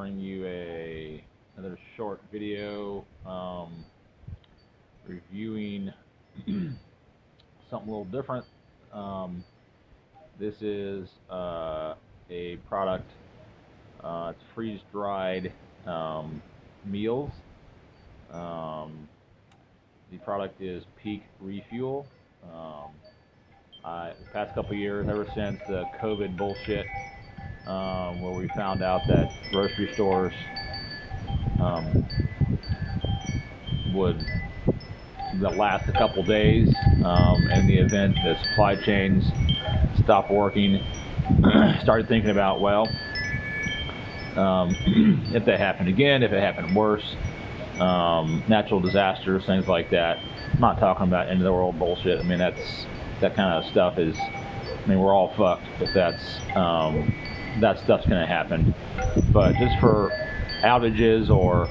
bring you another short video reviewing something a little different. This is a product. It's freeze-dried meals. The product is PEAK Refuel. The past couple of years, ever since the COVID bullshit, where we found out that grocery stores would last a couple days, in the event the supply chains stopped working, started thinking about, well, if that happened again, if it happened worse, natural disasters, things like that. I'm not talking about end of the world bullshit. I mean, that kind of stuff is, I mean, we're all fucked, but that stuff's going to happen. But just for outages or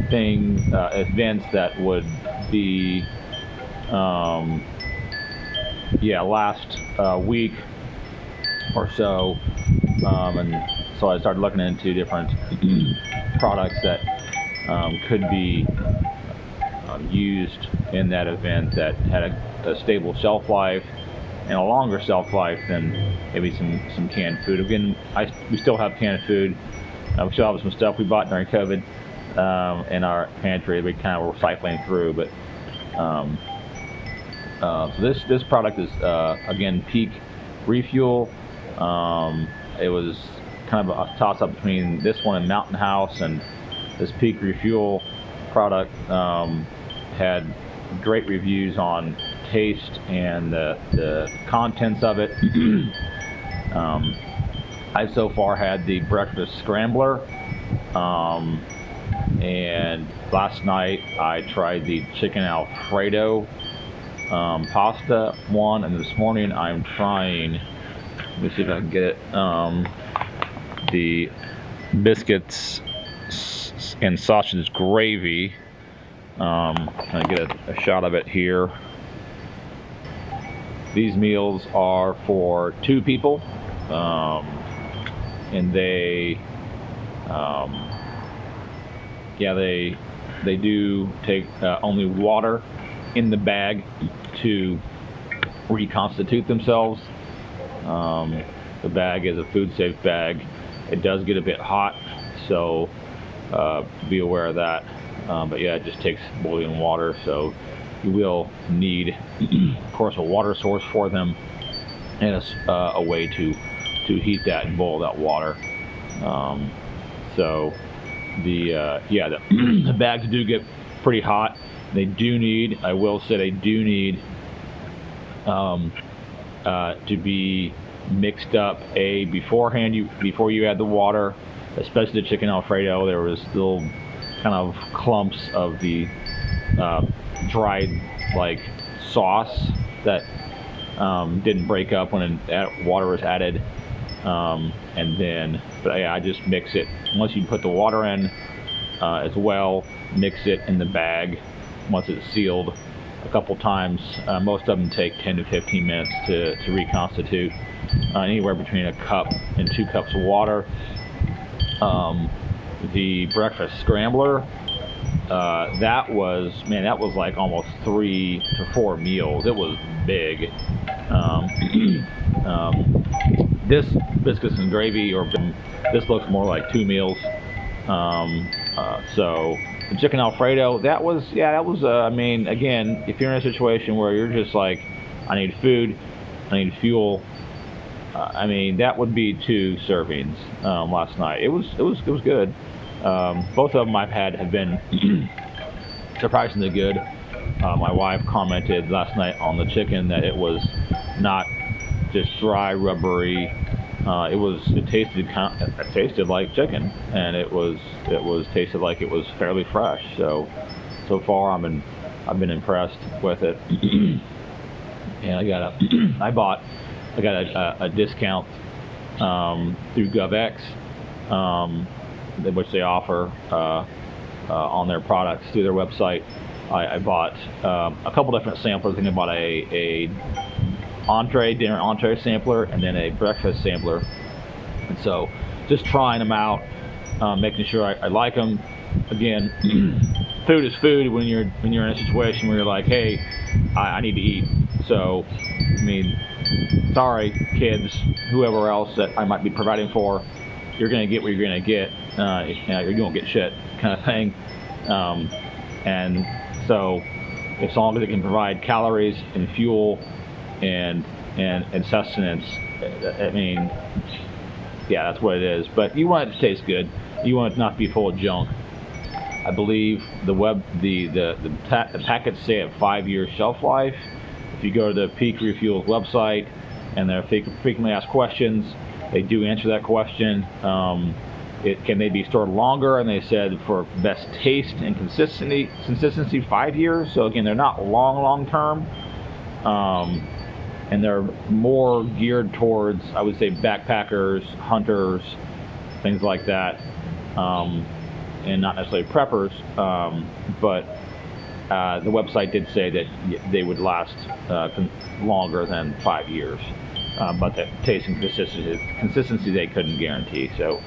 events that would be, last week or so, and so I started looking into different products that could be used in that event that had a stable shelf life and a longer shelf life than maybe some canned food. Again, we still have canned food. We still have some stuff we bought during COVID in our pantry. We kind of were cycling through, but so this product is again PEAK Refuel. It was kind of a toss-up between this one and Mountain House, and this PEAK Refuel product had great reviews on taste and the contents of it. I've so far had the breakfast scrambler, and last night I tried the chicken Alfredo pasta one, and this morning I'm trying, let me see if I can get it, the biscuits and sausage gravy. I get a shot of it here. These meals are for 2 people, and they do take only water in the bag to reconstitute themselves. The bag is a food safe bag. It does get a bit hot, so be aware of that. But yeah, it just takes boiling water, so you will need, of course, a water source for them, and a way to heat that and boil that water. So the bags do get pretty hot. They do need, I will say, they do need to be mixed up beforehand. Before you add the water, especially the chicken Alfredo, there was little kind of clumps of the dried like sauce that didn't break up when water was added, and then, but yeah, I just mix it once you put the water in as well. Mix it in the bag once it's sealed a couple times. Most of them take 10 to 15 minutes to reconstitute, anywhere between a cup and 2 cups of water. The breakfast scrambler, that was like almost 3 to 4 meals. It was big. This biscuits and gravy, or this looks more like 2 meals. So the chicken Alfredo, that was I mean, again, if you're in a situation where you're just like, I need food, I need fuel, I mean, that would be 2 servings last night. It was good. Both of them I've had have been surprisingly good. My wife commented last night on the chicken that it was not just dry, rubbery. It tasted like chicken, and it tasted like it was fairly fresh. So far I've been impressed with it. And I got a discount through GovX, which they offer on their products through their website. I bought a couple different samplers. I think I bought a dinner entree sampler, and then a breakfast sampler. And so just trying them out, making sure I like them. Again, food is food when you're in a situation where you're like, hey, I need to eat. So, I mean, sorry, kids, whoever else that I might be providing for, you're gonna get what you're gonna get. You won't get shit, kind of thing. And so, as long as it can provide calories and fuel and sustenance, I mean, yeah, that's what it is. But you want it to taste good. You want it not to be full of junk. I believe the packets say a 5-year shelf life. If you go to the PEAK Refuel website and their frequently asked questions, they do answer that question. Can they be stored longer? And they said for best taste and consistency 5 years. So again, they're not long term, and they're more geared towards, I would say, backpackers, hunters, things like that, and not necessarily preppers. But the website did say that they would last longer than 5 years, but the taste and consistency they couldn't guarantee. So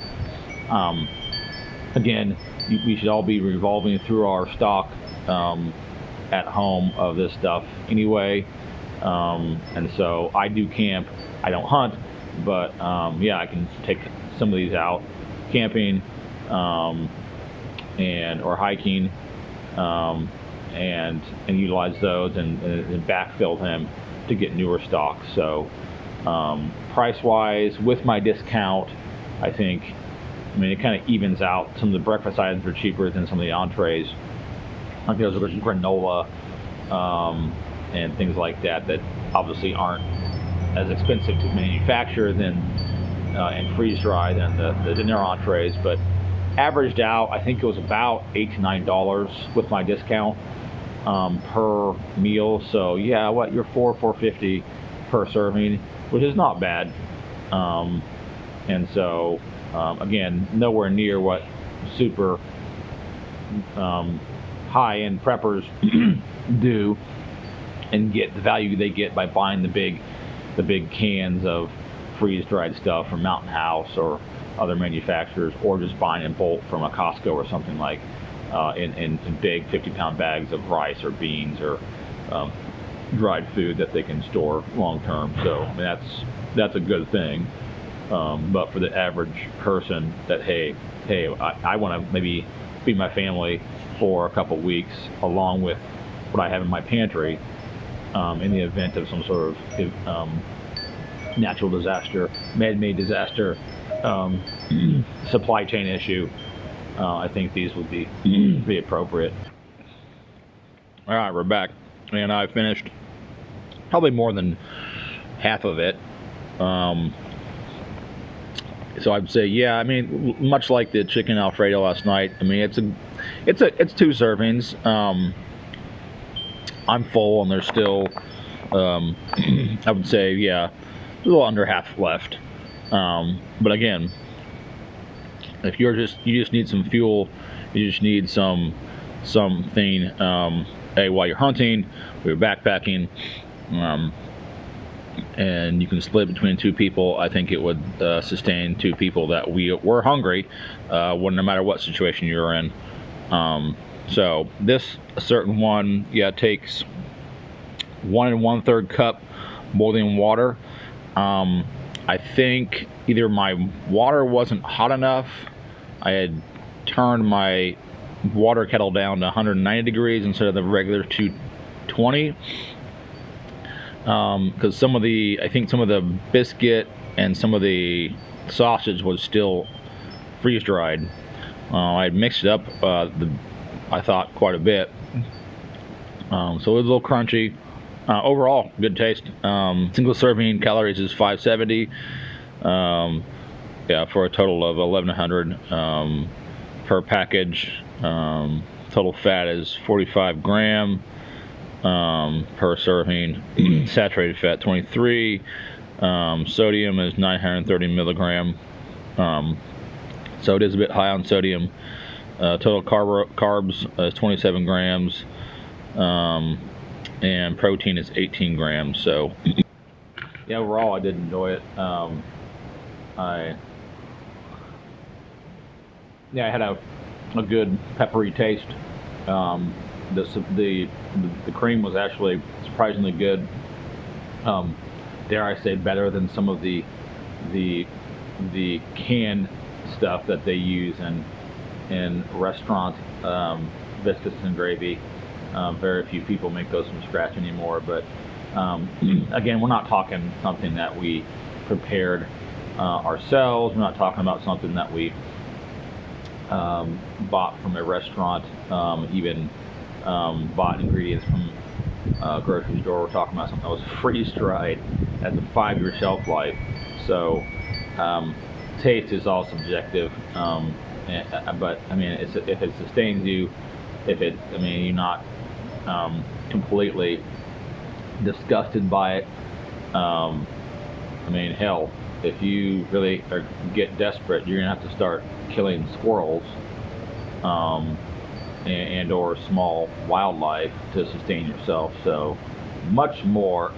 again, we should all be revolving through our stock at home of this stuff anyway. And so I do camp. I don't hunt, but yeah, I can take some of these out camping or hiking, and utilize those and backfill them to get newer stock. So price wise, with my discount, I think, I mean, it kind of evens out. Some of the breakfast items are cheaper than some of the entrees. I think those are granola and things like that obviously aren't as expensive to manufacture than and freeze dry than the dinner entrees, but averaged out, I think it was about $8 to $9 with my discount per meal. So yeah, what, you're $4.50 per serving, which is not bad. And so again, nowhere near what super high-end preppers do and get the value they get by buying the big cans of freeze-dried stuff from Mountain House or other manufacturers, or just buying in bulk from a Costco or something, like in big 50-pound bags of rice or beans or dried food that they can store long term. So I mean, that's a good thing. But for the average person that, hey, I want to maybe feed my family for a couple weeks along with what I have in my pantry, in the event of some sort of natural disaster, man-made disaster, supply chain issue, I think these would be appropriate. All right, we're back, and I finished probably more than half of it. So I'd say, yeah, I mean, much like the chicken Alfredo last night, I mean, it's 2 servings. I'm full, and there's still, I would say, yeah, a little under half left. But again, if you just need some fuel, you just need something, while you're hunting, or you're backpacking, and you can split between 2 people, I think it would sustain 2 people that were hungry, no matter what situation you're in. So this certain one, yeah, takes 1 1/3 cup boiling water. I think either my water wasn't hot enough, I had turned my water kettle down to 190 degrees instead of the regular 220. Because I think some of the biscuit and some of the sausage was still freeze dried. I had mixed it up, I thought, quite a bit. So it was a little crunchy. Overall, good taste. Single serving calories is 570. Yeah, for a total of 1,100 per package. Total fat is 45 gram per serving. Saturated fat 23. Sodium is 930 milligram. So it is a bit high on sodium. Total carbs is 27 grams. And protein is 18 grams. So yeah, overall I did enjoy it. yeah, it had a good peppery taste. Um, the cream was actually surprisingly good. Um, dare I say, better than some of the the canned stuff that they use in restaurant biscuits and gravy. Very few people make those from scratch anymore. But again, we're not talking something that we prepared ourselves. We're not talking about something that we bought from a restaurant, even bought ingredients from a grocery store. We're talking about something that was freeze dried, has a 5-year shelf life. So taste is all subjective, but I mean, if it sustains you, I mean, you're not completely disgusted by it. I mean, hell, if you really get desperate, you're gonna have to start killing squirrels um, and or small wildlife to sustain yourself. So much more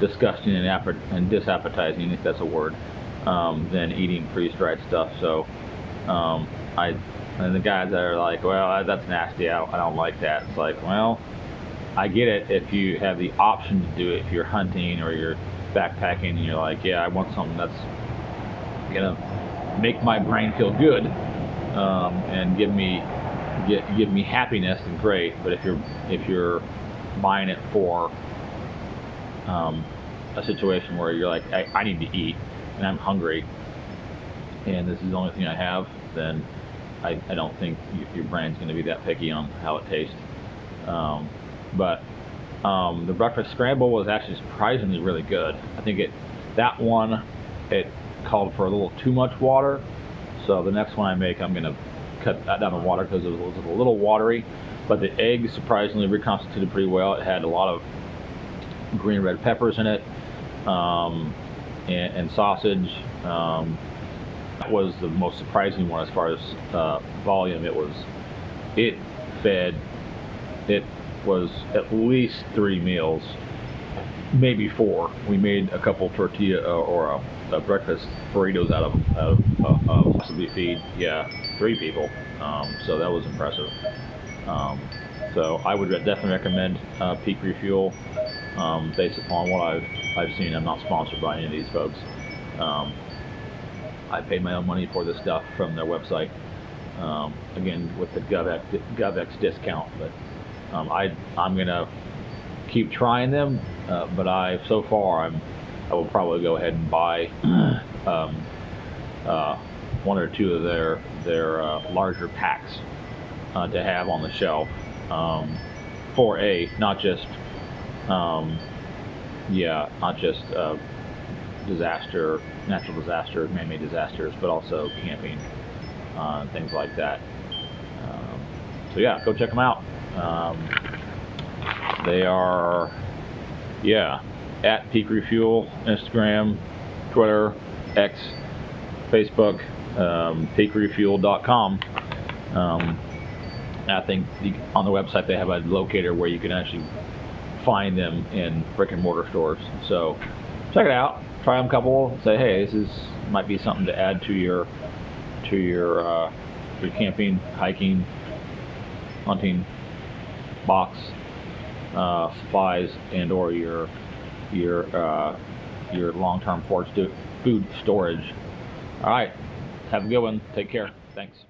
disgusting and disappetizing, if that's a word, than eating freeze-dried stuff. So I and the guys that are like, well, that's nasty. I don't like that. It's like, well, I get it if you have the option to do it. If you're hunting or you're backpacking, and you're like, yeah, I want something that's gonna make my brain feel good and give me happiness, and great. But if you're buying it for a situation where you're like, I need to eat and I'm hungry, and this is the only thing I have, then I don't think your brain's going to be that picky on how it tastes. But the breakfast scramble was actually surprisingly really good. I think that one called for a little too much water. So the next one I make, I'm going to cut that down on water because it was a little watery. But the eggs surprisingly reconstituted pretty well. It had a lot of green and red peppers in it, and sausage. That was the most surprising one as far as volume. It fed. It was at least 3 meals, maybe 4. We made a couple tortilla or a breakfast burritos out of possibly feed 3 people. So that was impressive. So I would definitely recommend Peak Refuel based upon what I've seen. I'm not sponsored by any of these folks. I paid my own money for this stuff from their website. Again, with the GovX discount, but I'm gonna keep trying them. But I will probably go ahead and buy 1 or 2 of their larger packs to have on the shelf for not just natural disaster, man-made disasters, but also camping, things like that. So yeah, go check them out. They are, at Peak Refuel, Instagram, Twitter, X, Facebook, peakrefuel.com. I think on the website they have a locator where you can actually find them in brick and mortar stores. So check it out, try them a couple, say, hey, this might be something to add to your camping, hiking, hunting box, supplies, and or your long-term food storage. All right, have a good one. Take care. Thanks.